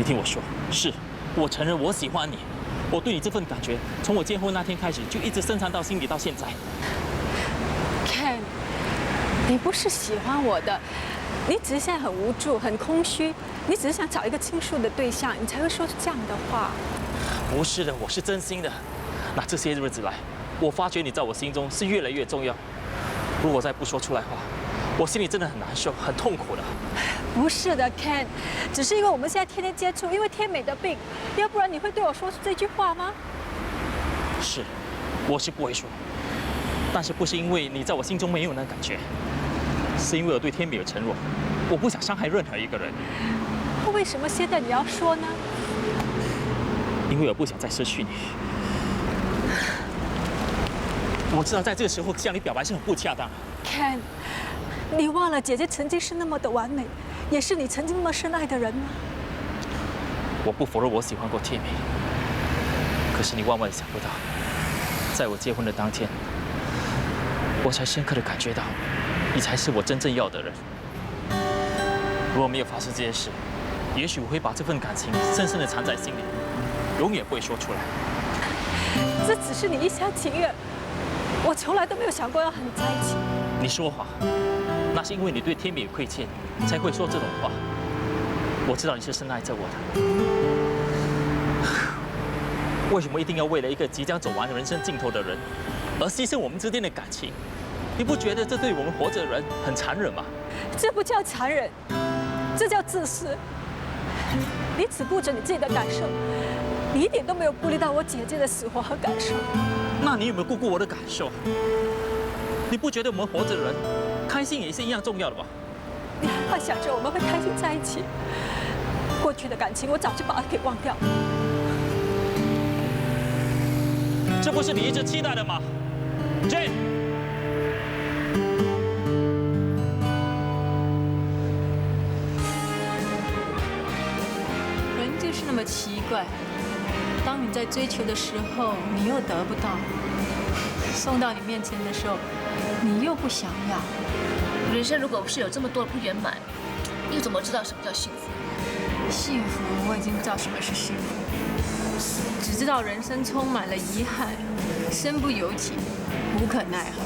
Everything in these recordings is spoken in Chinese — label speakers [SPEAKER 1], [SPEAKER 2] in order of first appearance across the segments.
[SPEAKER 1] 听我说，是，我承认我喜欢你，我对你这份感觉，从我结婚那天开始就一直深藏到心里，到现在。
[SPEAKER 2] Ken， 你不是喜欢我的，你只是现在很无助、很空虚，你只是想找一个倾诉的对象，你才会说出这样的话。
[SPEAKER 1] 不是的，我是真心的。那这些日子来，我发觉你在我心中是越来越重要。如果再不说出来的话，我心里真的很难受，很痛苦的。
[SPEAKER 2] 不是的 ，Ken， 只是因为我们现在天天接触，因为天美的病，要不然你会对我说出这句话吗？
[SPEAKER 1] 是，我是不会说，但是不是因为你在我心中没有那感觉，是因为我对天美有承诺，我不想伤害任何一个人。
[SPEAKER 2] 那为什么现在你要说呢？
[SPEAKER 1] 因为我不想再失去你。我知道在这个时候向你表白是很不恰当。
[SPEAKER 2] Ken， 你忘了姐姐曾经是那么的完美，也是你曾经那么深爱的人吗？
[SPEAKER 1] 我不否认我喜欢过天美，可是你万万想不到，在我结婚的当天，我才深刻的感觉到，你才是我真正要的人。如果没有发生这件事，也许我会把这份感情深深的藏在心里，永远不会说出来。
[SPEAKER 2] 这只是你一厢情愿，我从来都没有想过要和你在一起。
[SPEAKER 1] 你说谎，那是因为你对天美有亏欠，才会说这种话。我知道你是深爱着我的，为什么一定要为了一个即将走完人生尽头的人，而牺牲我们之间的感情？你不觉得这对我们活着的人很残忍吗？
[SPEAKER 2] 这不叫残忍，这叫自私。你只顾着你自己的感受，你一点都没有顾虑到我姐姐的死活和感受。
[SPEAKER 1] 那你有没有顾过我的感受？你不觉得我们活着的人开心也是一样重要的吗？
[SPEAKER 2] 你还幻想着我们会开心在一起？过去的感情我早就把它给忘掉了。
[SPEAKER 1] 这不是你一直期待的吗 ，Jane？
[SPEAKER 3] 人就是那么奇怪，当你在追求的时候，你又得不到；送到你面前的时候，你又不想要。
[SPEAKER 4] 人生如果不是有这么多的不圆满，又怎么知道什么叫幸福？
[SPEAKER 3] 幸福，我已经不知道什么是幸福，只知道人生充满了遗憾，身不由己，无可奈何。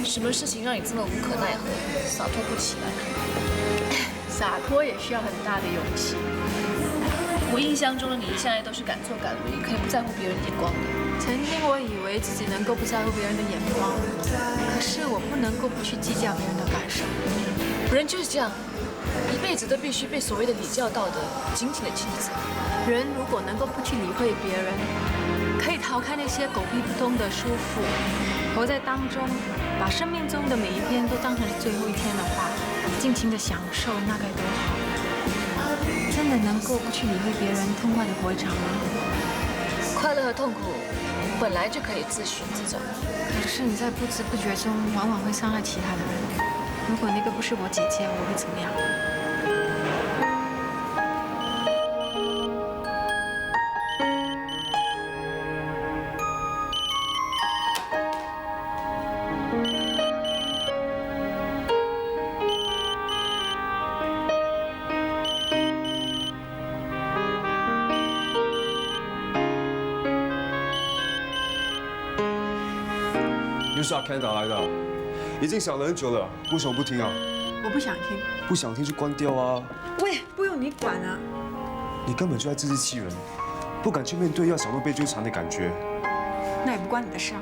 [SPEAKER 4] 什么事情让你这么无可奈何，洒脱不起来？
[SPEAKER 3] 洒脱也需要很大的勇气。
[SPEAKER 4] 我印象中的你现在都是敢作敢为，可以不在乎别人眼光的。
[SPEAKER 3] 曾经我以为自己能够不在乎别人的眼光，可是我不能够不去计较别人的感受。
[SPEAKER 4] 人就是这样，一辈子都必须被所谓的礼教道德紧紧的记着。
[SPEAKER 3] 人如果能够不去理会别人，可以逃开那些狗屁不通的束缚，活在当中，把生命中的每一天都当成是最后一天的话，尽情的享受，那该多好！真的能够不去理会别人，痛快的活一场吗？
[SPEAKER 4] 快乐和痛苦本来就可以自寻自找，
[SPEAKER 3] 可是你在不知不觉中，往往会伤害其他的人。如果那个不是我姐姐，我会怎么样？
[SPEAKER 5] 又是阿 Ken 打来的，已经想了很久了，为什么不听啊？
[SPEAKER 2] 我不想听。
[SPEAKER 5] 不想听就关掉啊！
[SPEAKER 2] 喂，不用你管啊。
[SPEAKER 5] 你根本就在自欺欺人，不敢去面对要小鹿被纠缠的感觉。
[SPEAKER 2] 那也不关你的事啊。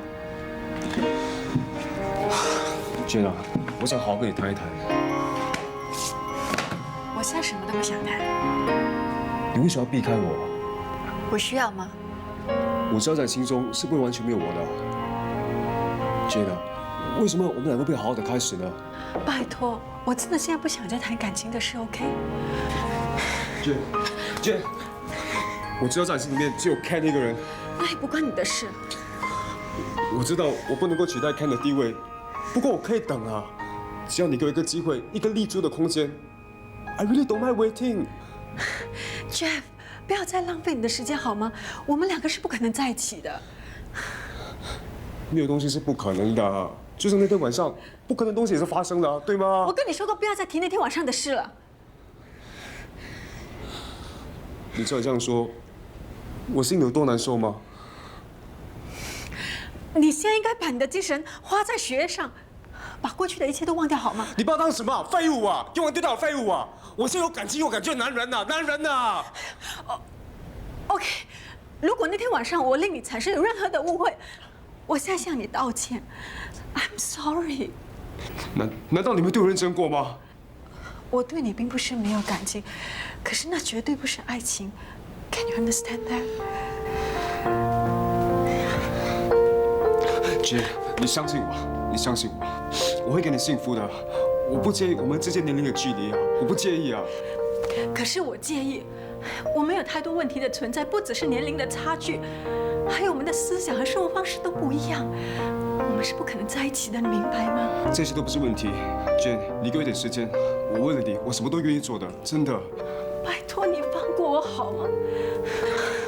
[SPEAKER 5] Jane啊，我想好好跟你谈一谈。
[SPEAKER 2] 我现在什么都不想谈。
[SPEAKER 5] 你为什么要避开我？
[SPEAKER 2] 我需要吗？
[SPEAKER 5] 我知道在心中是不会完全没有我的。Jane啊，为什么我们两个不好好的开始呢？
[SPEAKER 2] 拜托，我真的现在不想再谈感情的事 ，OK？
[SPEAKER 5] Jane， 我知道在你心里面只有 Ken 一个人。
[SPEAKER 2] 那也不关你的事。
[SPEAKER 5] 我知道我不能够取代 Ken 的地位，不过我可以等啊，只要你给我一个机会，一个立足的空间。I really don't mind waiting。Jeff，
[SPEAKER 2] 不要再浪费你的时间好吗？我们两个是不可能在一起的。
[SPEAKER 5] 没有东西是不可能的，就像那天晚上，不可能的东西也是发生了，对吗？
[SPEAKER 2] 我跟你说过，不要再提那天晚上的事了。
[SPEAKER 5] 你知道这样说，我心里有多难受吗？
[SPEAKER 2] 你现在应该把你的精神花在学业上，把过去的一切都忘掉好吗？
[SPEAKER 5] 你把我当什么废物啊？用完丢掉废物啊！我是有感情、有感觉的男人呐、男人呐、
[SPEAKER 2] OK， 如果那天晚上我令你产生有任何的误会，我现在向你道歉。I'm sorry。
[SPEAKER 5] 难道你没对我认真过吗？
[SPEAKER 2] 我对你并不是没有感情，可是那绝对不是爱情。Can you understand that？
[SPEAKER 5] 姐，你相信我，你相信我，我会给你幸福的。我不介意我们之间年龄的距离啊，我不介意啊。
[SPEAKER 2] 可是我介意，我们有太多问题的存在，不只是年龄的差距，还有我们的思想和生活方式都不一样，我们是不可能在一起的，你明白吗？
[SPEAKER 5] 这些都不是问题，Jane，你给我一点时间，我为了你，我什么都愿意做的，真的。
[SPEAKER 2] 拜托你放过我好吗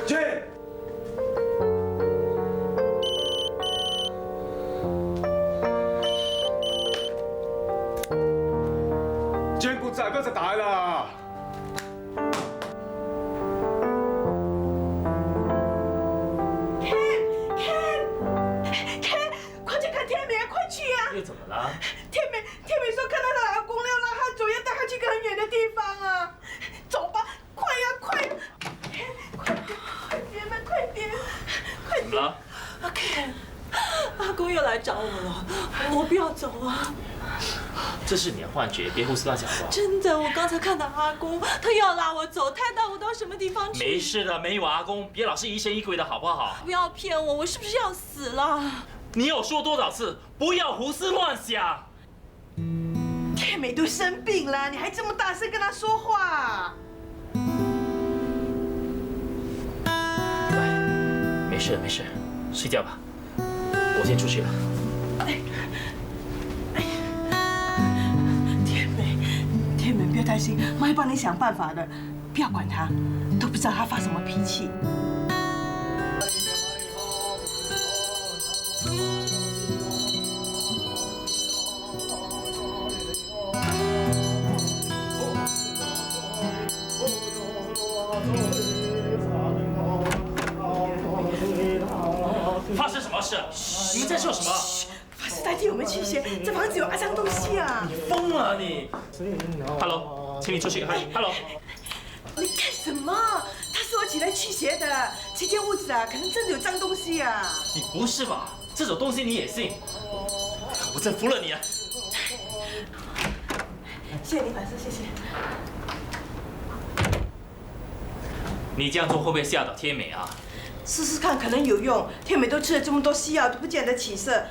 [SPEAKER 5] Jane。Jane 不在，不要再打来了。
[SPEAKER 2] 快去看天美啊！快去啊！
[SPEAKER 1] 又怎么了？
[SPEAKER 2] 天美说看到她老公要拉她走，要带她去个很远的地方啊！走吧，快呀，快点，快点！
[SPEAKER 1] 怎么了？
[SPEAKER 2] 阿 Ken， 阿公又来找我了，我不要走啊！
[SPEAKER 1] 这是你的幻觉，别胡思乱想好不好？
[SPEAKER 2] 真的，我刚才看到阿公，他要拉我走，他带我到什么地方去？
[SPEAKER 1] 没事的，没有阿公，别老是疑神疑鬼的好不好？
[SPEAKER 2] 不要骗我，我是不是要死了？
[SPEAKER 1] 你有说多少次不要胡思乱想？
[SPEAKER 6] 天美都生病了，你还这么大声跟她说话？
[SPEAKER 1] 来，没事没事，睡觉吧，我先出去了。
[SPEAKER 6] 天美，不要担心，妈会帮你想办法的，不要管她，都不知道她发什么脾气。
[SPEAKER 1] 发生什么事？你们在说什么？
[SPEAKER 6] 法师代替我们驱邪，这房子有肮脏东西啊！
[SPEAKER 1] 你疯了你 ！Hello， 请你出去。Hello，
[SPEAKER 6] 你干什么？他说我起来驱邪的，这间屋子啊，可能真的有脏东西啊！
[SPEAKER 1] 你不是吧？这种东西你也信？我真服了你啊！
[SPEAKER 6] 谢谢你，法师，谢谢。
[SPEAKER 1] 你这样做会不会吓到天美啊？
[SPEAKER 6] 试试看，可能有用。天美都吃了这么多西药，都不见得起色，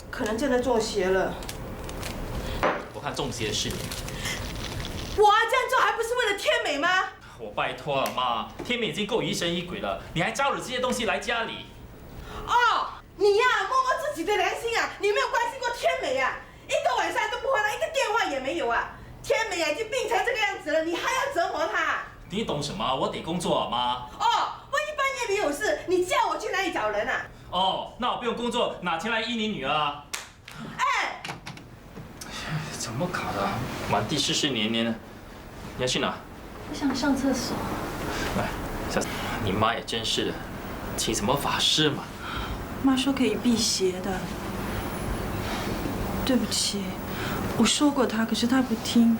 [SPEAKER 6] 可能真的中邪了。
[SPEAKER 1] 我看中邪的是你。
[SPEAKER 6] 我这样做还不是为了天美吗？
[SPEAKER 1] 我拜托了妈，天美已经够疑神疑鬼了，你还招惹这些东西来家里？
[SPEAKER 6] 哦，你呀，摸摸自己的良心啊！你没有关心过天美啊？一个晚上都不回来，一个电话也没有啊！天美啊，已经病成这个样子了，你还要折磨她？
[SPEAKER 1] 你懂什么？我得工作啊，妈。
[SPEAKER 6] 哦，万一半夜你有事，你叫我去哪里找人啊？
[SPEAKER 1] 哦，那我不用工作，哪钱来依你女儿啊？
[SPEAKER 6] 哎，
[SPEAKER 1] 怎么搞的？满地湿湿黏黏的，你要去哪？
[SPEAKER 3] 我想上厕所。
[SPEAKER 1] 来，小，你妈也真是的，请什么法师嘛？
[SPEAKER 2] 妈说可以辟邪的。对不起，我说过她，可是她不听。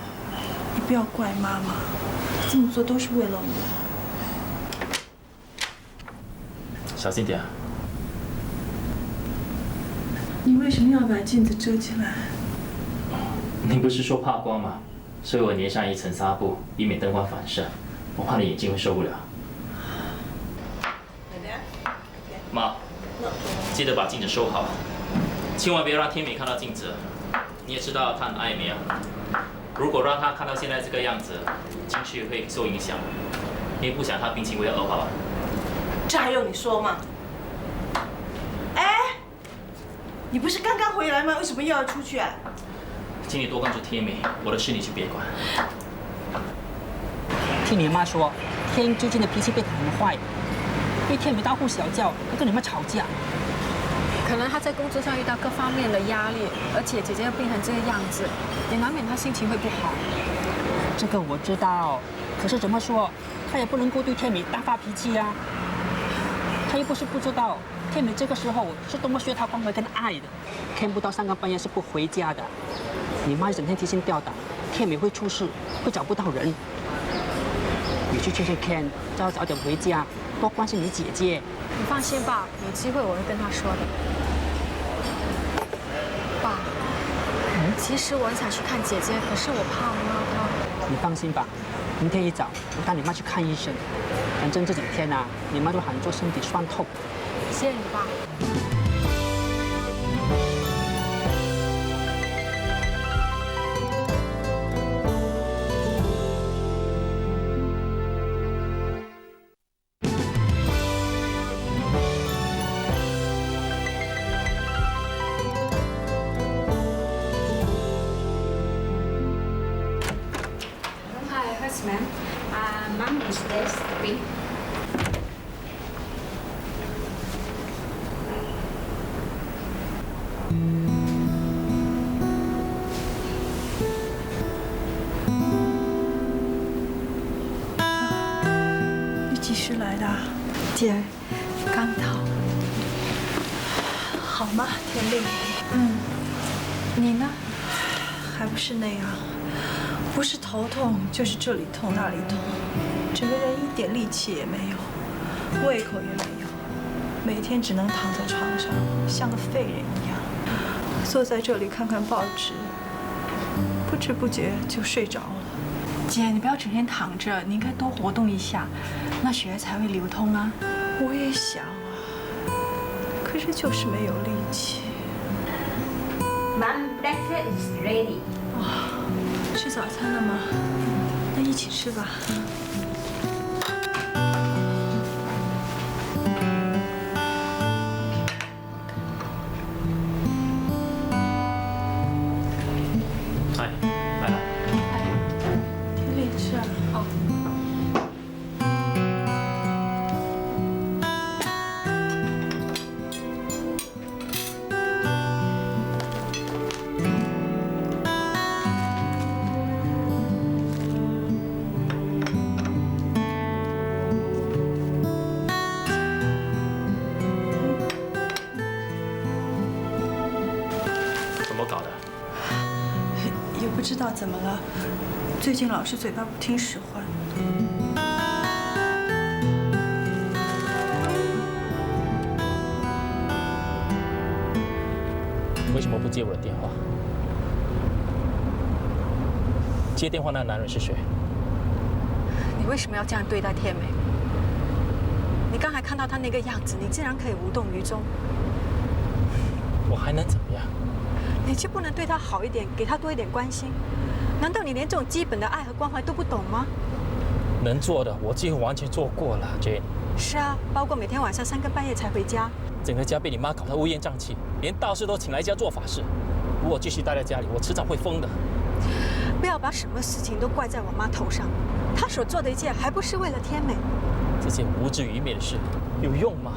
[SPEAKER 2] 你不要怪妈妈，这么做都是为了我。
[SPEAKER 1] 小心点。
[SPEAKER 2] 你为什么要把镜子遮起来？
[SPEAKER 1] 你不是说怕光吗？所以我粘上一层纱布，以免灯光反射。我怕你眼睛会受不了。妈，记得把镜子收好，千万别让天美看到镜子。你也知道她很爱美啊，如果让她看到现在这个样子，情绪会受影响。你也不想她病情会恶化吧？
[SPEAKER 6] 这还用你说吗？哎，你不是刚刚回来吗？为什么又要出去啊？
[SPEAKER 1] 请你多关注天美，我的事你去别管。
[SPEAKER 7] 听你妈说，天最近的脾气变得很坏，对天美大呼小叫，还跟你们吵架。
[SPEAKER 2] 可能他在工作上遇到各方面的压力，而且姐姐又病成这个样子，也难免他心情会不好。
[SPEAKER 7] 这个我知道，可是怎么说，他也不能够对天美大发脾气啊。他又不是不知道，天美这个时候是多么需要他关怀跟爱的。Ken 不到3更半夜是不回家的。你妈整天提心吊胆，天美会出事，会找不到人。你去劝劝 Ken， 叫他早点回家，多关心你姐姐。
[SPEAKER 3] 你放心吧，有机会我会跟他说的。爸，其实我很想去看姐姐，可是我怕妈她。
[SPEAKER 7] 你放心吧，明天一早我带你妈去看医生。反正这几天啊，你妈都喊做身体酸痛。
[SPEAKER 3] 谢谢你爸。
[SPEAKER 8] Mom is this three.
[SPEAKER 2] 你几时来的？姐，刚到。好吗，天丽？你呢？还不是那样，不是头痛就是这里痛那里痛，整个人一点力气也没有，胃口也没有，每天只能躺在床上，像个废人一样，坐在这里看看报纸，不知不觉就睡着了。姐，你不要整天躺着，你应该多活动一下，那血液才会流通啊。我也想啊，可是就是没有力气。
[SPEAKER 8] Mom, breakfast is ready.
[SPEAKER 2] 吃早餐了吗？那一起吃吧。
[SPEAKER 1] 哎，来了。
[SPEAKER 2] 天丽吃啊。哦。不知道怎么了，最近老是嘴巴不听使唤。
[SPEAKER 1] 为什么不接我的电话？接电话那个男人是谁？
[SPEAKER 2] 你为什么要这样对待天美？你刚才看到他那个样子，你竟然可以无动于衷。
[SPEAKER 1] 我还能怎么样？
[SPEAKER 2] 你就不能对他好一点，给他多一点关心？难道你连这种基本的爱和关怀都不懂吗？
[SPEAKER 1] 能做的我几乎完全做过了 ，Jane。
[SPEAKER 2] 是啊，包括每天晚上3更半夜才回家。
[SPEAKER 1] 整个家被你妈搞得乌烟瘴气，连道士都请来家做法事。如果继续待在家里，我迟早会疯的。
[SPEAKER 2] 不要把什么事情都怪在我妈头上，她所做的一切还不是为了天美？
[SPEAKER 1] 这些无知愚昧的事有用吗？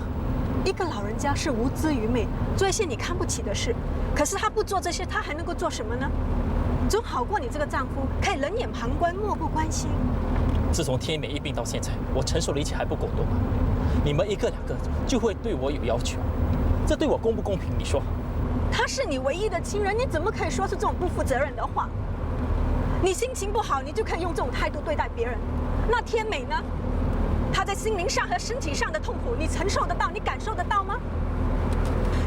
[SPEAKER 2] 一个老人家是无知愚昧，做一些你看不起的事。可是他不做这些，他还能够做什么呢？总好过你这个丈夫可以冷眼旁观，漠不关心。
[SPEAKER 1] 自从天美一病到现在，我承受的一切还不够多吗？你们一个两个就会对我有要求，这对我公不公平？你说？
[SPEAKER 2] 他是你唯一的亲人，你怎么可以说出这种不负责任的话？你心情不好，你就可以用这种态度对待别人。那天美呢？她在心灵上和身体上的痛苦，你承受得到？你感受得到吗？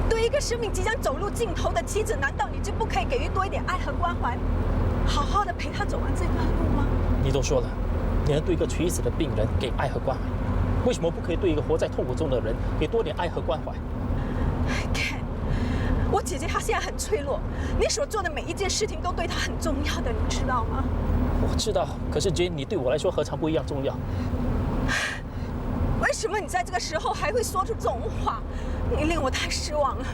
[SPEAKER 2] 对一个生命即将走入尽头的妻子，难道你就不可以给予多一点爱和关怀，好好的陪她走完这段路吗？
[SPEAKER 1] 你都说了，你能对一个垂死的病人给爱和关怀，为什么不可以对一个活在痛苦中的人给多点爱和关怀
[SPEAKER 2] ？Ken， 我姐姐她现在很脆弱，你所做的每一件事情都对她很重要的，你知道吗？
[SPEAKER 1] 我知道，可是 Jane， 你对我来说何尝不一样重要？
[SPEAKER 2] 为什么你在这个时候还会说出这种话？你令我太失望了。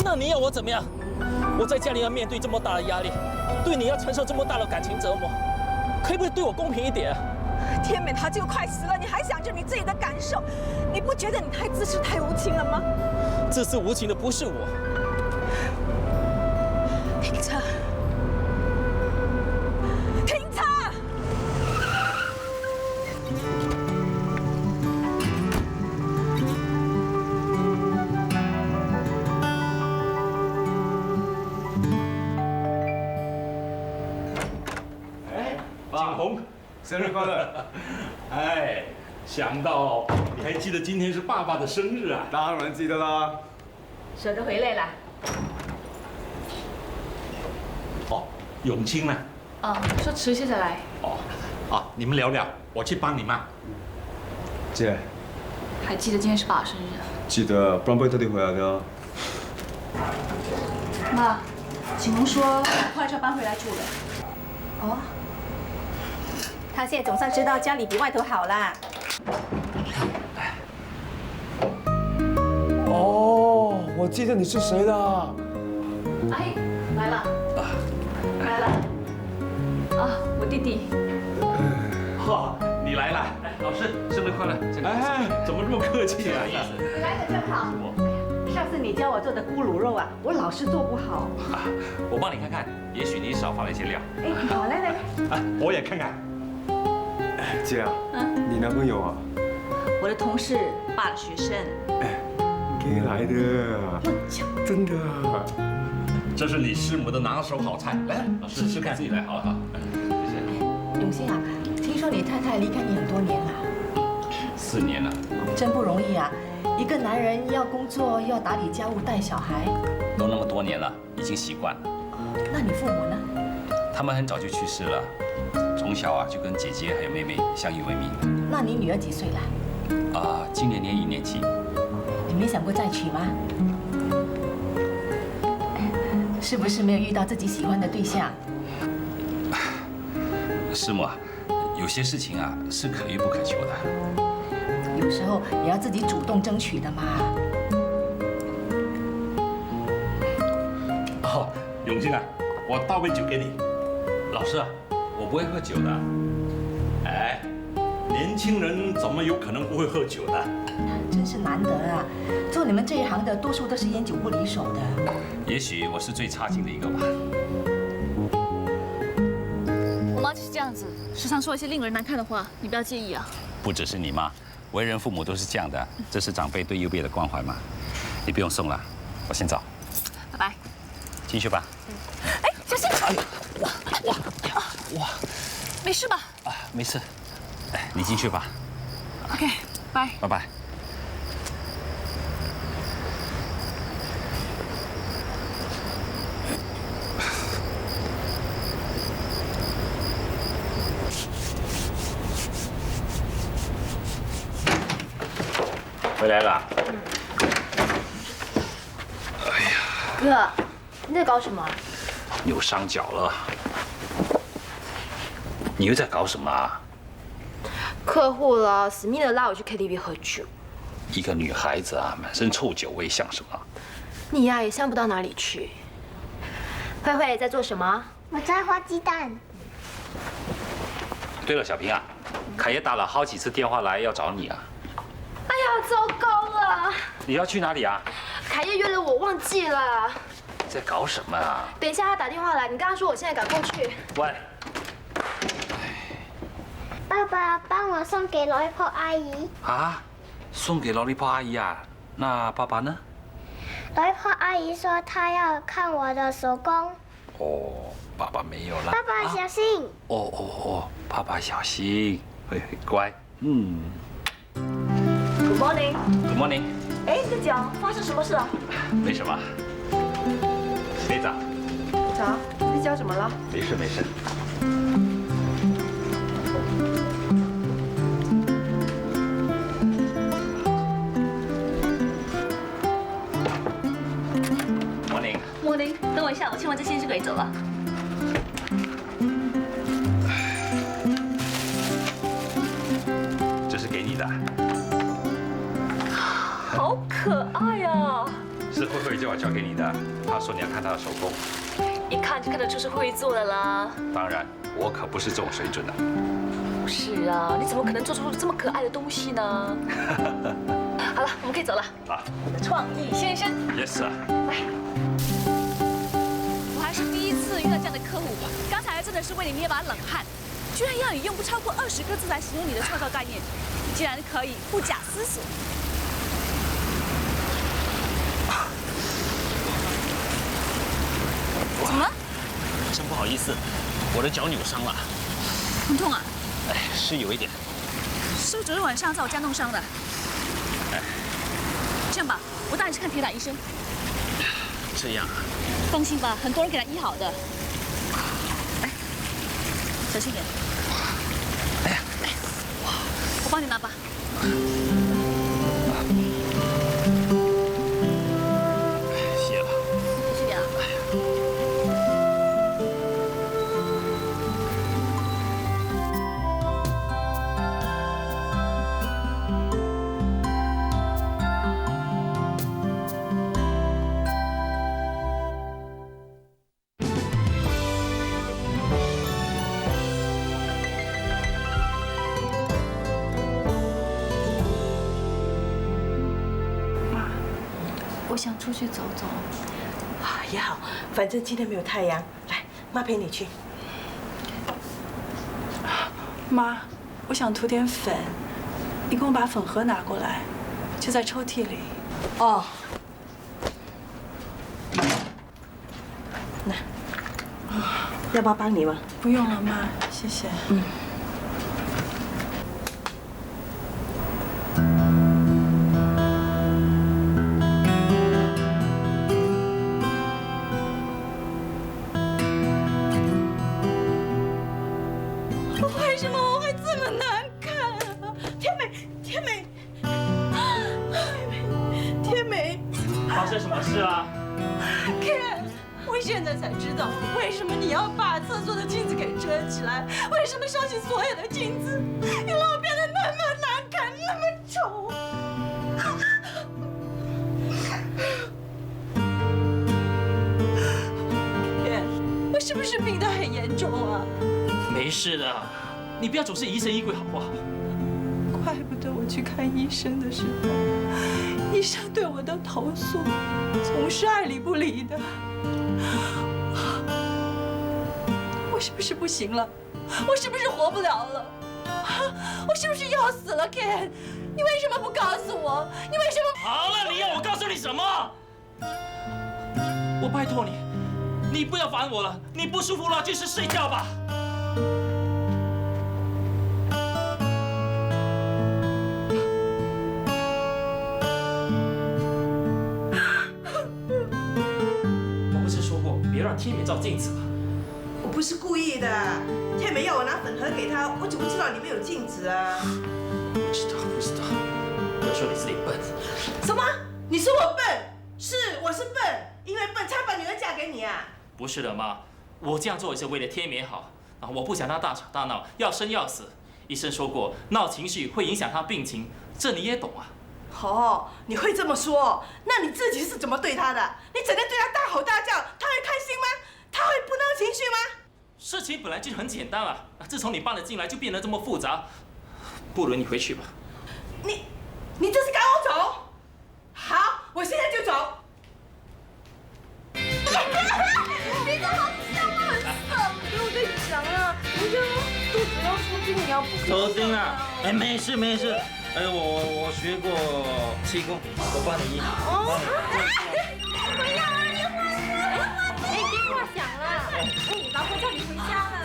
[SPEAKER 1] 那你要我怎么样？我在家里要面对这么大的压力，对你要承受这么大的感情折磨，可以不可以对我公平一点啊？
[SPEAKER 2] 天美她就快死了，你还想着你自己的感受？你不觉得你太自私、太无情了吗？
[SPEAKER 1] 自私无情的不是我。
[SPEAKER 2] 停车！停车！
[SPEAKER 9] 长虹，
[SPEAKER 5] 生日快乐！
[SPEAKER 9] 哎，想到你还记得今天是爸爸的生日啊？
[SPEAKER 5] 当然记得啦。
[SPEAKER 4] 舍得回来了。
[SPEAKER 9] 哦，永清呢？
[SPEAKER 4] 哦，说迟些再来。
[SPEAKER 9] 哦，啊，你们聊聊，我去帮你妈。
[SPEAKER 5] 姐，
[SPEAKER 4] 还记得今天是爸爸生日啊？
[SPEAKER 5] 记得，不然不会特地回来的啊。
[SPEAKER 2] 妈，景龙说快就要搬回来住了。哦，他现在总算知道家里比外头好啦。
[SPEAKER 5] 哦，我记得你是谁了。
[SPEAKER 4] 阿姨来了，来了。啊，我弟弟。
[SPEAKER 9] 哈，你来了，哎，老师，生日快乐！哎，怎么这么客气啊？
[SPEAKER 10] 你来的正好。上次你教我做的咕噜肉啊，我老是做不好。
[SPEAKER 9] 我帮你看看，也许你少放了一些料。
[SPEAKER 10] 哎，好，来来来。
[SPEAKER 9] 啊，我也看看。
[SPEAKER 5] 姐啊，你男朋友啊？
[SPEAKER 10] 我的同事，爸的学生。
[SPEAKER 5] 给来的，真的。
[SPEAKER 9] 这是你师母的拿手好菜，来，老师试试看，自己来，好好。谢谢。
[SPEAKER 10] 永兴啊，听说你太太离开你很多年了。
[SPEAKER 9] 4年了。
[SPEAKER 10] 真不容易啊！一个男人要工作，又要打理家务、带小孩。
[SPEAKER 11] 都那么多年了，已经习惯了。
[SPEAKER 10] 那你父母呢？
[SPEAKER 11] 他们很早就去世了，从小啊就跟姐姐还有妹妹相依为命。
[SPEAKER 10] 那你女儿几岁了？
[SPEAKER 11] 今年念1年级。
[SPEAKER 10] 你没想过再娶吗？是不是没有遇到自己喜欢的对象？
[SPEAKER 11] 师母啊，有些事情啊是可遇不可求的。
[SPEAKER 10] 有时候也要自己主动争取的嘛。
[SPEAKER 9] 哦，永清啊，我倒杯酒给你。
[SPEAKER 11] 老师啊，我不会喝酒的。
[SPEAKER 9] 哎，年轻人怎么有可能不会喝酒的？
[SPEAKER 10] 真是难得啊！做你们这一行的，多数都是烟酒不离手的。
[SPEAKER 11] 也许我是最差劲的一个吧。
[SPEAKER 3] 我妈就是这样子，时常说一些令人难看的话，你不要介意啊。
[SPEAKER 11] 不只是你妈，为人父母都是这样的，这是长辈对幼辈的关怀嘛。你不用送了，我先走。
[SPEAKER 3] 拜拜。
[SPEAKER 11] 进去吧。
[SPEAKER 3] 哎，小心！
[SPEAKER 11] 哎呦，哇！
[SPEAKER 3] 没事吧？
[SPEAKER 11] 没事。哎，你进去吧。
[SPEAKER 3] OK，拜。
[SPEAKER 11] 拜拜。回来了。哎呀，
[SPEAKER 3] 哥，你在搞什么？
[SPEAKER 11] 扭伤脚了。你又在搞什么啊？
[SPEAKER 3] 客户了，死命的拉我去 KTV 喝酒。
[SPEAKER 11] 一个女孩子啊，满身臭酒味，像什么？
[SPEAKER 3] 你呀，也像不到哪里去。慧慧在做什么？
[SPEAKER 12] 我在画鸡蛋。
[SPEAKER 11] 对了，小平啊，凯爷打了好几次电话来要找你啊。
[SPEAKER 3] 哎呀，糟糕了！
[SPEAKER 11] 你要去哪里啊？
[SPEAKER 3] 凯叶约了我，忘记了。
[SPEAKER 11] 在搞什么啊？
[SPEAKER 3] 等一下他打电话来，你跟他说我现在赶过去。
[SPEAKER 11] 喂。
[SPEAKER 12] 爸爸，帮我送给罗一婆阿姨。
[SPEAKER 11] 啊，送给劳力泡阿姨啊？那爸爸呢？
[SPEAKER 12] 罗一婆阿姨说她要看我的手工。
[SPEAKER 11] 哦，爸爸没有了。
[SPEAKER 12] 爸爸小心。
[SPEAKER 11] 哦，爸爸小心，会乖。
[SPEAKER 10] Good morning。Good
[SPEAKER 11] morning。
[SPEAKER 10] 哎，你的脚发生什么事了？
[SPEAKER 11] 没什么。队长。
[SPEAKER 10] 早，你的脚怎么了？
[SPEAKER 11] 没事。
[SPEAKER 3] morning，等我一下，我牵完这些就可以走了。
[SPEAKER 11] 这是给你的。
[SPEAKER 3] 好可爱呀！
[SPEAKER 11] 是慧慧叫我交给你的，她说你要看她的手工。
[SPEAKER 3] 一看就看得出是会做的啦。
[SPEAKER 11] 当然，我可不是这种水准的。
[SPEAKER 3] 不是啊，你怎么可能做出这么可爱的东西呢？好了，我们可以走了。
[SPEAKER 11] 啊，
[SPEAKER 3] 我的创意先生。
[SPEAKER 11] Yes sir。
[SPEAKER 3] 来。我还是第一次遇到这样的客户，刚才真的是为你捏把冷汗，居然要你用不超过20个字来形容你的创造概念，你竟然可以不假思索。怎么了？
[SPEAKER 1] 真不好意思，我的脚扭伤了。
[SPEAKER 13] 很痛啊？
[SPEAKER 11] 哎，是有一点。
[SPEAKER 13] 是不是昨天晚上在我家弄伤的？
[SPEAKER 11] 哎，
[SPEAKER 13] 这样吧，我带你去看铁打医生。
[SPEAKER 11] 这样啊？
[SPEAKER 13] 放心吧，很多人给他医好的。哎，小心点。
[SPEAKER 11] 哎呀，
[SPEAKER 13] 我帮你拿吧。
[SPEAKER 11] 谢了。
[SPEAKER 13] 小心点啊。
[SPEAKER 2] 我想出去走走。
[SPEAKER 6] 也好，反正今天没有太阳。来，妈陪你去。
[SPEAKER 2] 妈，我想涂点粉，你给我把粉盒拿过来，就在抽屉里。
[SPEAKER 6] 哦。那，要不要帮你吗？
[SPEAKER 2] 不用了，妈，谢谢。
[SPEAKER 6] 为什么我会这么难看啊？天美，
[SPEAKER 1] 发生什么事啊
[SPEAKER 2] Ken， 我现在才知道为什么你要把厕所的镜子给遮起来，为什么烧起所有的镜子，你让我变得那么难看，那么丑。Ken， 我是不是病得很严重啊？
[SPEAKER 1] 没事的，你不要总是疑神疑鬼好不好？
[SPEAKER 2] 怪不得我去看医生的时候，医生对我的投诉总是爱理不理的。我是不是不行了？我是不是活不了了？我是不是要死了 ，Ken？ 你为什么不告诉我？你为什么？
[SPEAKER 1] 好了，你要我告诉你什么？我拜托你，你不要烦我了。你不舒服了，就是睡觉吧。别让天美照镜子了。
[SPEAKER 6] 我不是故意的，天美要我拿粉盒给她，我怎么知道里面有镜子啊？
[SPEAKER 1] 不知道，不要说你自己笨。
[SPEAKER 6] 什么？你说我笨？是，我是笨，因为笨才把女儿嫁给你啊？
[SPEAKER 1] 不是的，妈，我这样做也是为了天美好啊！我不想她大吵大闹，要生要死。医生说过，闹情绪会影响她病情，这你也懂啊。
[SPEAKER 6] 哦，你会这么说？那你自己是怎么对他的？你整天对他大吼大叫，他会开心吗？他会不闹情绪吗？
[SPEAKER 1] 事情本来就很简单啊，自从你搬了进来，就变得这么复杂。不如你回去吧。
[SPEAKER 6] 你这是赶我走？好，我现在就走。你怎么这么狠？我跟你讲啊，人家肚子要抽筋，你要不
[SPEAKER 14] 抽筋了？哎，没事没事。哎，我学过气功，我帮你医。
[SPEAKER 15] 不要啊！你换我！哎，电话响了。哎，老婆叫你回家了。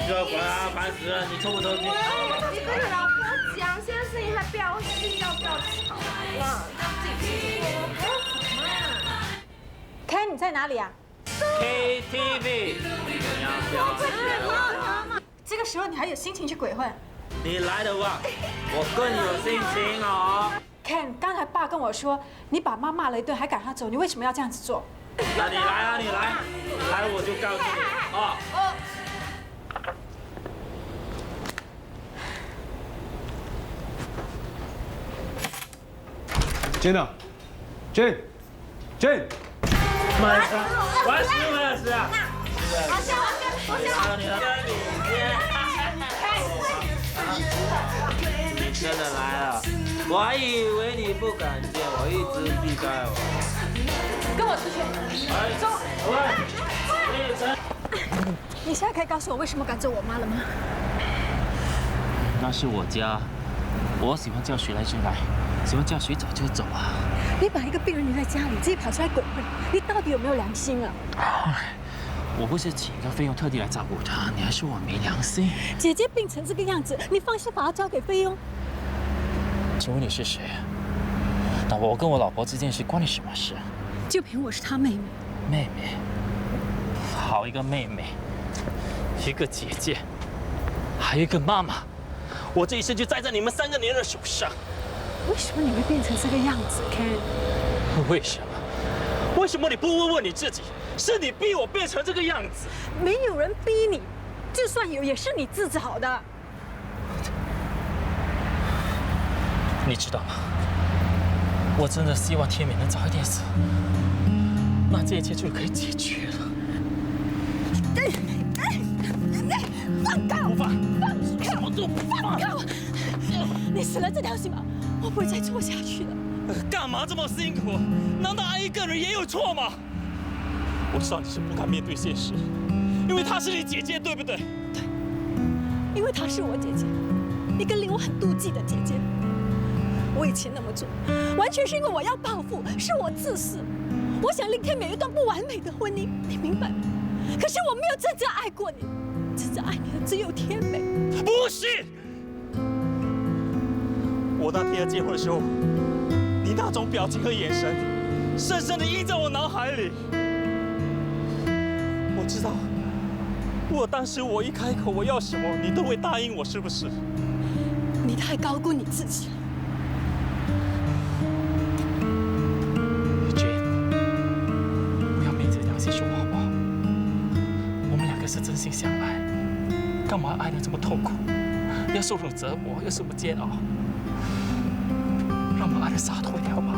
[SPEAKER 14] 不要管他，烦死了！你抽不抽筋？
[SPEAKER 15] 你跟你老婆讲，现在声音还不要睡觉，不要吵了，让自己睡。不要吵嘛。
[SPEAKER 3] Ken， 你在哪里啊
[SPEAKER 14] ？KTV。
[SPEAKER 3] 这个时候你还有心情去鬼混？
[SPEAKER 14] 你来的话，我更有心情哦。
[SPEAKER 3] Ken， 刚才爸跟我说，你把妈骂了一顿，还赶他走，你为什么要这样子做？
[SPEAKER 14] 那你来啊，你来我就告诉你啊。
[SPEAKER 5] Jane 啊 ，Jane，
[SPEAKER 14] 慢点，我死啊！你真的来了，我还以为你不敢见，我一直避开我。
[SPEAKER 3] 跟我出去，走。你现在可以告诉我为什么赶走我妈了吗？
[SPEAKER 1] 那是我家，我喜欢叫谁来就来，喜欢叫谁走就走啊。
[SPEAKER 3] 你把一个病人留在家里，自己跑出来鬼混，你到底有没有良心啊？
[SPEAKER 1] 我不是请个菲佣特地来照顾她，你还说我没良心？
[SPEAKER 16] 姐姐病成这个样子，你放心把她交给菲佣。
[SPEAKER 1] 请问你是谁？那我跟我老婆这件事关你什么事？
[SPEAKER 16] 就凭我是她妹妹。
[SPEAKER 1] 妹妹，好一个妹妹，一个姐姐，还有一个妈妈，我这一生就栽在你们3个女人的手上。
[SPEAKER 16] 为什么你会变成这个样子 ，Ken？
[SPEAKER 1] 为什么？为什么你不问问你自己？是你逼我变成这个样子。
[SPEAKER 16] 没有人逼你，就算有，也是你自找的。
[SPEAKER 1] 你知道吗？我真的希望天美能早一点死，那这一切就可以解决了。
[SPEAKER 16] 放开我！
[SPEAKER 1] 放
[SPEAKER 16] 开！
[SPEAKER 1] 什么都不放！
[SPEAKER 16] 开我！你死了这条心吧，我不会再做下去了。
[SPEAKER 1] 干嘛这么辛苦？难道爱一个人也有错吗？我知道你是不敢面对现实，因为她是你姐姐，对不对？
[SPEAKER 16] 对，因为她是我姐姐，一个令我很妒忌的姐姐。我以前那么做，完全是因为我要报复，是我自私。我想令天美有一段不完美的婚姻，你明白吗？可是我没有真正爱过你，真正爱你的只有天美。
[SPEAKER 1] 不是，我那天结婚的时候，你那种表情和眼神，深深地印在我脑海里。我知道，当时我一开口我要什么，你都会答应我，是不是？
[SPEAKER 16] 你太高估你自己了。是真心相爱，干嘛爱得这么痛苦？要受这种折磨，要这么煎熬？让我们爱得洒脱一点好不好？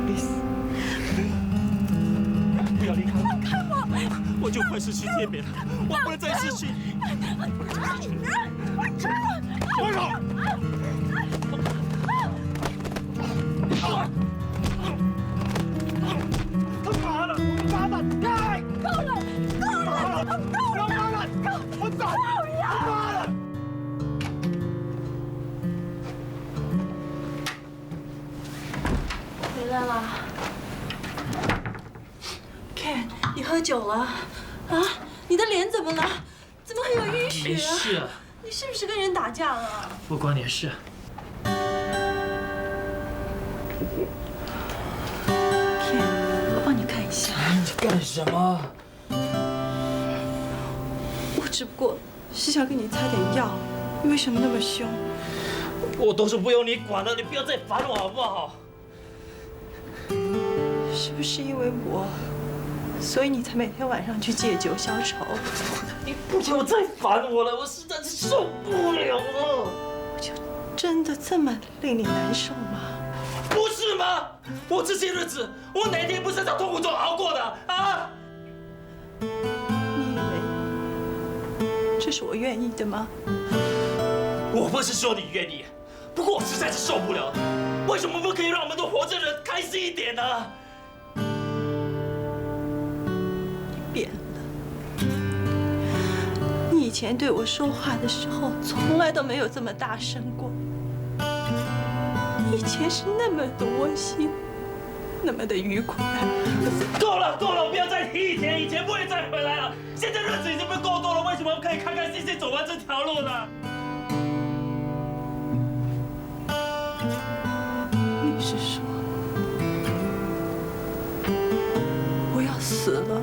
[SPEAKER 16] Please， 不要离开我！放开我！我就快失去天美了，我不能再失去。放手！他妈的！我妈的！够了！够了！够了！ 我走！妈的！
[SPEAKER 2] 回来了 ，Ken， 你喝酒了？啊？你的脸怎么了？怎么会有淤血啊？
[SPEAKER 1] 没事。
[SPEAKER 2] 你是不是跟人打架了？
[SPEAKER 1] 不关你的事。
[SPEAKER 2] Ken， 我帮你看一下。
[SPEAKER 1] 你干什么？
[SPEAKER 2] 我只不过是想给你擦点药，你为什么那么凶？
[SPEAKER 1] 我都是不用你管的，你不要再烦我好不好？
[SPEAKER 2] 是不是因为我，所以你才每天晚上去借酒消愁？
[SPEAKER 1] 你不要再烦我了，我实在是受不了了。
[SPEAKER 2] 我就真的这么令你难受吗？
[SPEAKER 1] 不是吗？我这些日子，我哪天不是在痛苦中熬过的啊？
[SPEAKER 2] 这是我愿意的吗？
[SPEAKER 1] 我不是说你愿意，不过我实在是受不了。为什么不可以让我们都活着的人开心一点呢？
[SPEAKER 2] 你变了。你以前对我说话的时候，从来都没有这么大声过。你以前是那么的窝心，那么的愉快。
[SPEAKER 1] 够了，够了！不要再提以前，以前不会再回来了。现在日子已经不够多了，为什么不可以开开心心走完这条路呢？
[SPEAKER 2] 你是说我要死了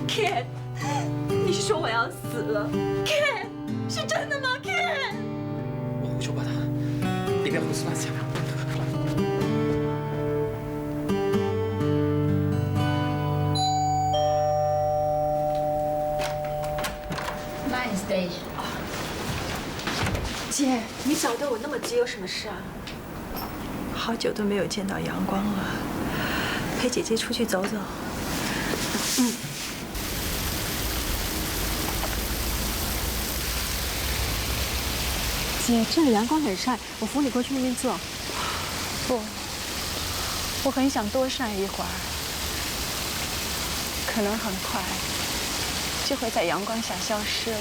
[SPEAKER 2] ？Ken， 你是说我要死了 ？Ken， 是真的吗 ？Ken，
[SPEAKER 1] 我胡说八道，你不要胡思乱想。
[SPEAKER 2] 姐，你找到我那么急，有什么事啊？好久都没有见到阳光了，陪姐姐出去走走。
[SPEAKER 16] 姐，这里阳光很晒，我扶你过去那边坐。
[SPEAKER 2] 不，我很想多晒一会儿，可能很快就会在阳光下消失了。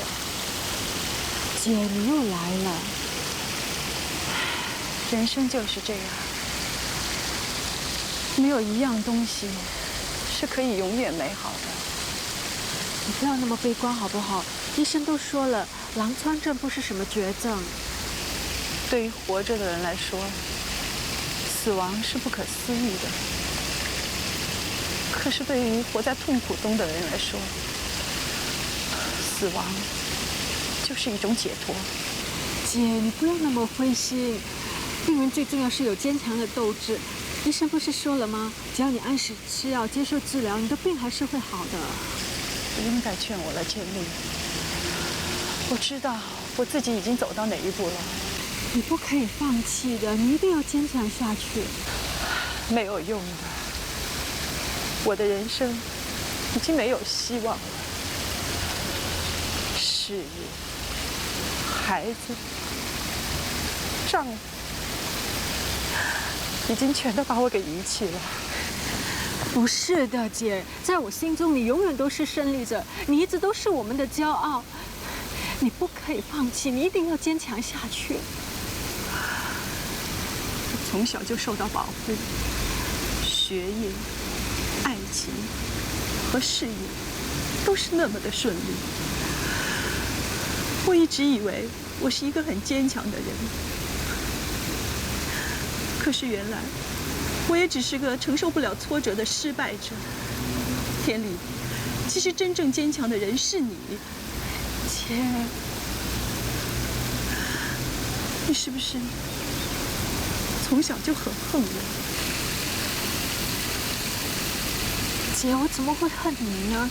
[SPEAKER 16] 姐，你又来了。
[SPEAKER 2] 人生就是这样，
[SPEAKER 16] 没有一样东西是可以永远美好的。
[SPEAKER 17] 你不要那么悲观好不好？医生都说了，狼疮症不是什么绝症。
[SPEAKER 16] 对于活着的人来说，死亡是不可思议的。可是对于活在痛苦中的人来说，死亡就是一种解脱。
[SPEAKER 17] 姐，你不要那么灰心。病人最重要是有坚强的斗志。医生不是说了吗？只要你按时吃药、接受治疗，你的病还是会好的。
[SPEAKER 16] 不用再劝我了，建立。我知道我自己已经走到哪一步了。
[SPEAKER 17] 你不可以放弃的，你一定要坚强下去。
[SPEAKER 16] 没有用的，我的人生已经没有希望了。事业、孩子、丈夫，已经全都把我给遗弃了。
[SPEAKER 17] 不是的，姐，在我心中你永远都是胜利者，你一直都是我们的骄傲。你不可以放弃，你一定要坚强下去。
[SPEAKER 16] 我从小就受到保护，学业、爱情和事业都是那么的顺利。我一直以为我是一个很坚强的人，可是原来我也只是个承受不了挫折的失败者。天理，其实真正坚强的人是你，
[SPEAKER 17] 姐。
[SPEAKER 16] 你是不是从小就很恨我？
[SPEAKER 17] 姐，我怎么会恨你呢？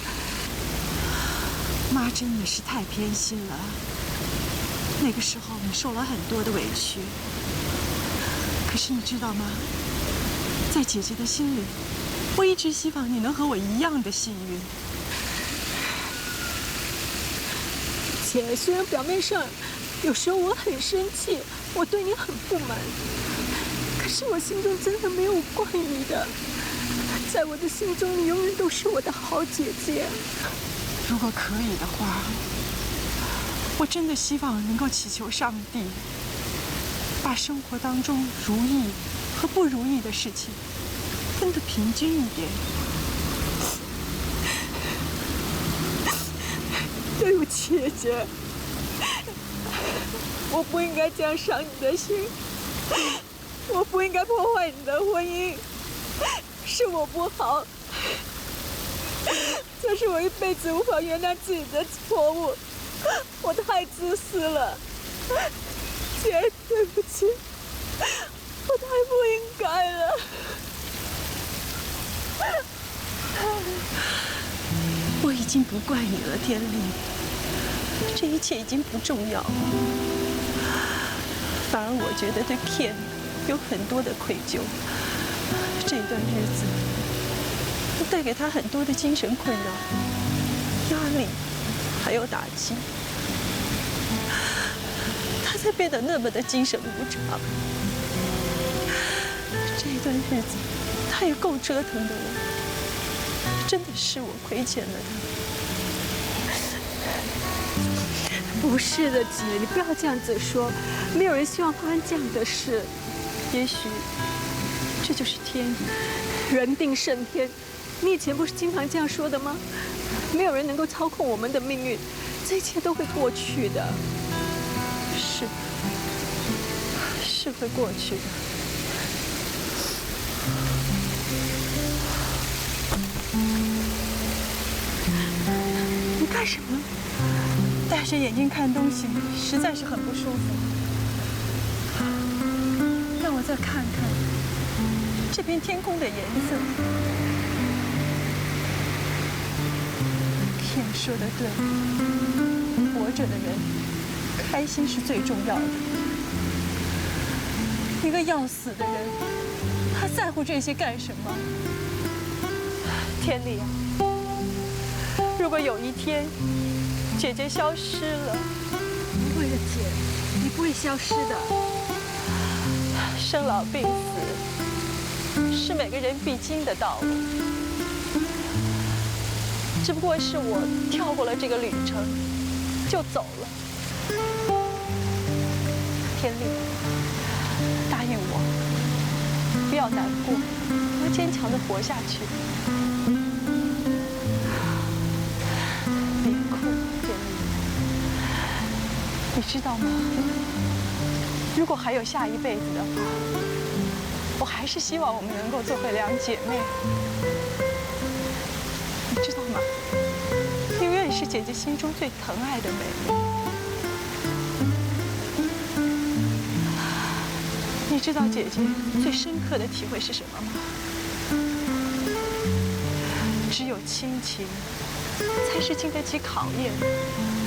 [SPEAKER 16] 妈真的是太偏心了。那个时候你受了很多的委屈，可是你知道吗？在姐姐的心里，我一直希望你能和我一样的幸运。
[SPEAKER 17] 姐，虽然表面上有时候我很生气，我对你很不满，可是我心中真的没有怪你的。在我的心中，你永远都是我的好姐姐。
[SPEAKER 16] 如果可以的话，我真的希望能够祈求上帝，把生活当中如意和不如意的事情分得平均一点。
[SPEAKER 17] 对不起，姐姐，我不应该这样伤你的心，我不应该破坏你的婚姻，是我不好，这是我一辈子无法原谅自己的错误，我太自私了，姐，对不起，我太不应该了。
[SPEAKER 16] 我已经不怪你了，天丽，这一切已经不重要了。反而我觉得对片有很多的愧疚。这段日子，我带给他很多的精神困扰、压力，还有打击。他才变得那么的精神无常。这段日子，他也够折腾的了。真的是我亏欠了他。
[SPEAKER 17] 不是的，姐，你不要这样子说，没有人希望发生这样的事。
[SPEAKER 16] 也许这就是天意，
[SPEAKER 17] 人定胜天。你以前不是经常这样说的吗？没有人能够操控我们的命运，这一切都会过去的。
[SPEAKER 16] 是会过去的。你干什么？戴着眼镜看东西实在是很不舒服。让我再看看这片天空的颜色。天说的对，活着的人开心是最重要的。一个要死的人，他在乎这些干什么？天理啊！如果有一天姐姐消失了，
[SPEAKER 17] 不会的，姐，你不会消失的。
[SPEAKER 16] 生老病死是每个人必经的道路，只不过是我跳过了这个旅程就走了。天理，答应我，不要难过，要坚强的活下去。别哭，建立。你知道吗？如果还有下一辈子的话，我还是希望我们能够做回2姐妹。你知道吗？你永远是姐姐心中最疼爱的妹妹。你知道姐姐最深刻的体会是什么吗？只有亲情才是经得起考验，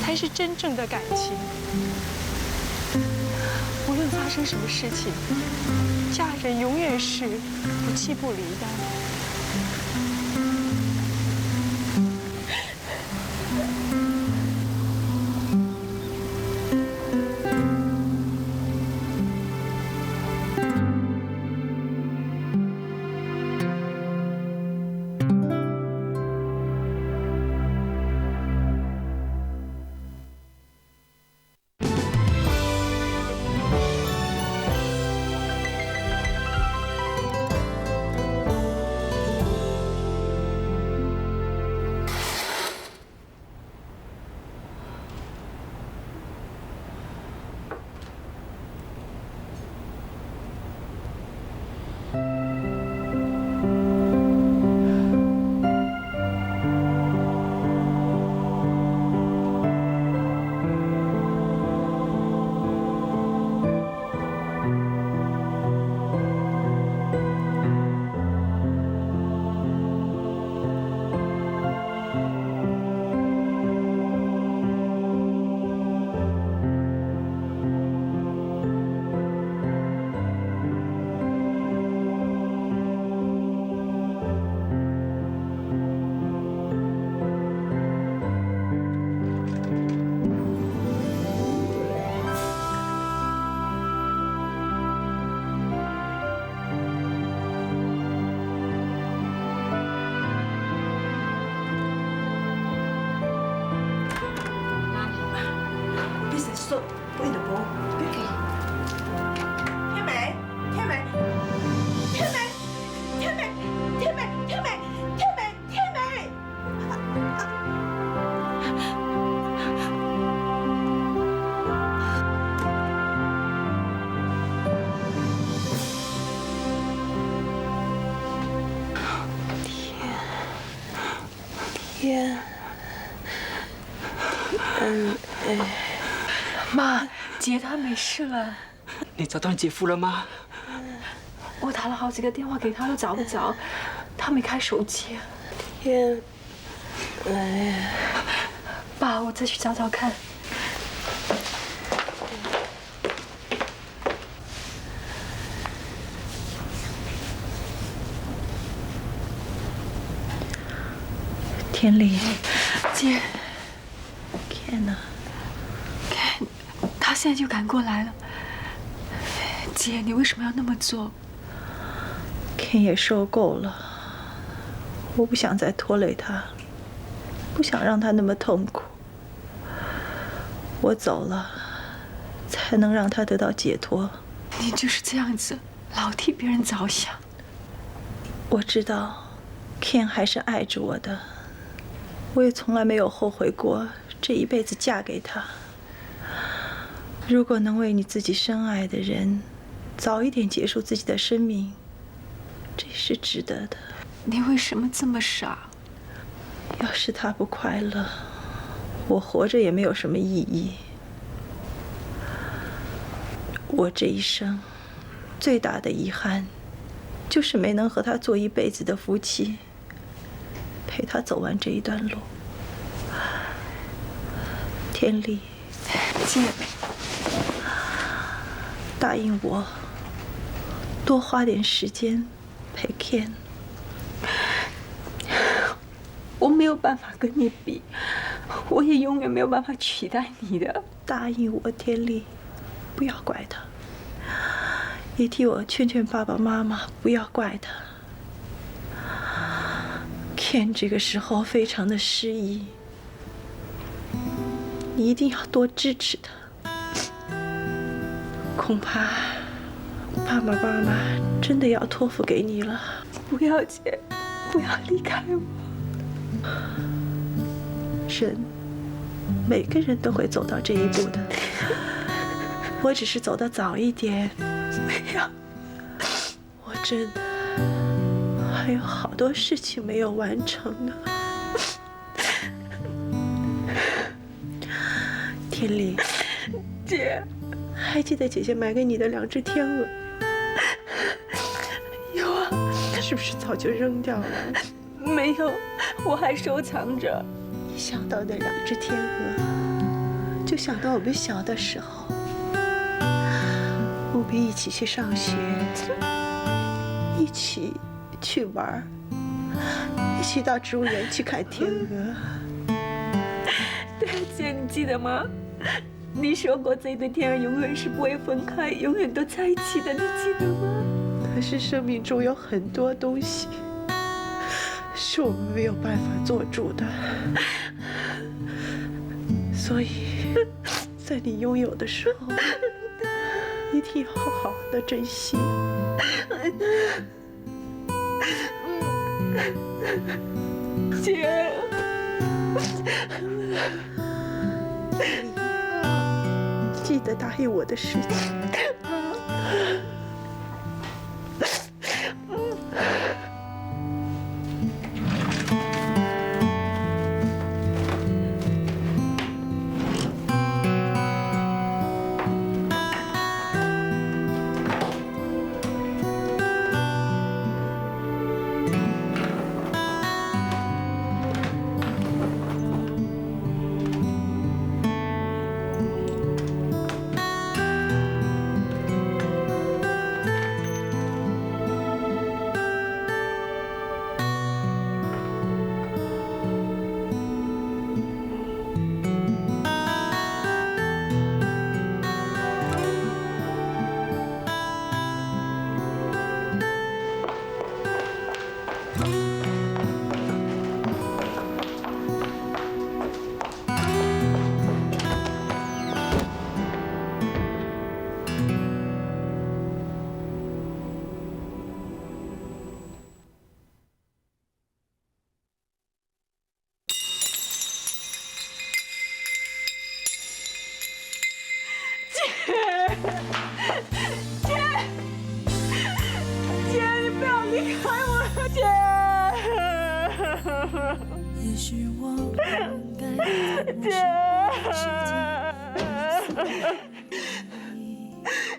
[SPEAKER 16] 才是真正的感情。无论发生什么事情，家人永远是不弃不离的。
[SPEAKER 17] 妈，姐她没事了。
[SPEAKER 7] 你找到你姐夫了吗？
[SPEAKER 17] 我打了好几个电话给他，都找不着，他没开手机。
[SPEAKER 15] 天，
[SPEAKER 17] 爸，我再去找找看。
[SPEAKER 2] 天丽，
[SPEAKER 17] 姐
[SPEAKER 2] ，Ken 呢
[SPEAKER 17] ？Ken， 他现在就赶过来了。姐，你为什么要那么做
[SPEAKER 2] ？Ken 也受够了，我不想再拖累他，不想让他那么痛苦。我走了，才能让他得到解脱。
[SPEAKER 17] 你就是这样子，老替别人着想。
[SPEAKER 2] 我知道 ，Ken 还是爱着我的。我也从来没有后悔过这一辈子嫁给他。如果能为你自己深爱的人早一点结束自己的生命，这是值得的。
[SPEAKER 17] 你为什么这么傻？
[SPEAKER 2] 要是他不快乐，我活着也没有什么意义。我这一生最大的遗憾，就是没能和他做一辈子的夫妻。陪他走完这一段路，天丽，
[SPEAKER 17] 姐，
[SPEAKER 2] 答应我，多花点时间陪 Ken。
[SPEAKER 17] 我没有办法跟你比，我也永远没有办法取代你的。
[SPEAKER 2] 答应我，天丽，不要怪他，也替我劝劝爸爸妈妈，不要怪他。Ken 这个时候非常的失意，你一定要多支持他。恐怕爸爸妈妈真的要托付给你了。不要姐，不要离开我。人，每个人都会走到这一步的。我只是走得早一点。没有，我真的还有好多事情没有完成呢。天丽，姐，还记得姐姐买给你的2只天鹅？有啊，是不是早就扔掉了？没有，我还收藏着。一想到那2只天鹅，就想到我们小的时候，我们一起去上学，一起去玩，一起到植物园去看天鹅。对，姐，你记得吗？你说过这一对天鹅永远是不会分开，永远都在一起的，你记得吗？可是生命中有很多东西是我们没有办法做主的，所以在你拥有的时候，一定要好好的珍惜。姐，记得答应我的事情。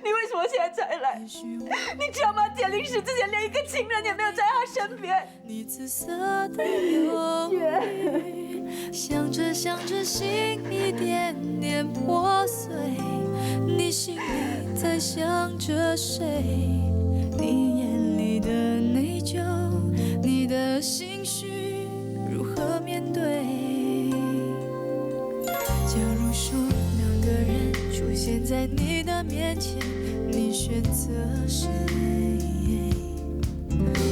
[SPEAKER 16] 你为什么现在才来？你知道吗？姐临死之前连一个亲人也没有在她身边。
[SPEAKER 18] 你紫色的忧郁，想着想着心一点点破碎，你心里在想着谁？你眼里的内疚，你的心绪如何面对？假如说2个人出现在你的面前，你选择谁？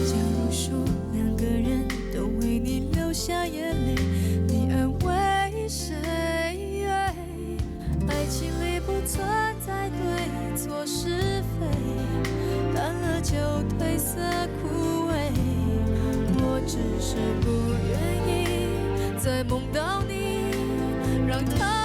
[SPEAKER 18] 假如说2个人都为你流下眼泪，你安慰谁？爱情里不存在对错是非，淡了就褪色枯萎。我只是不愿意再梦到你，让它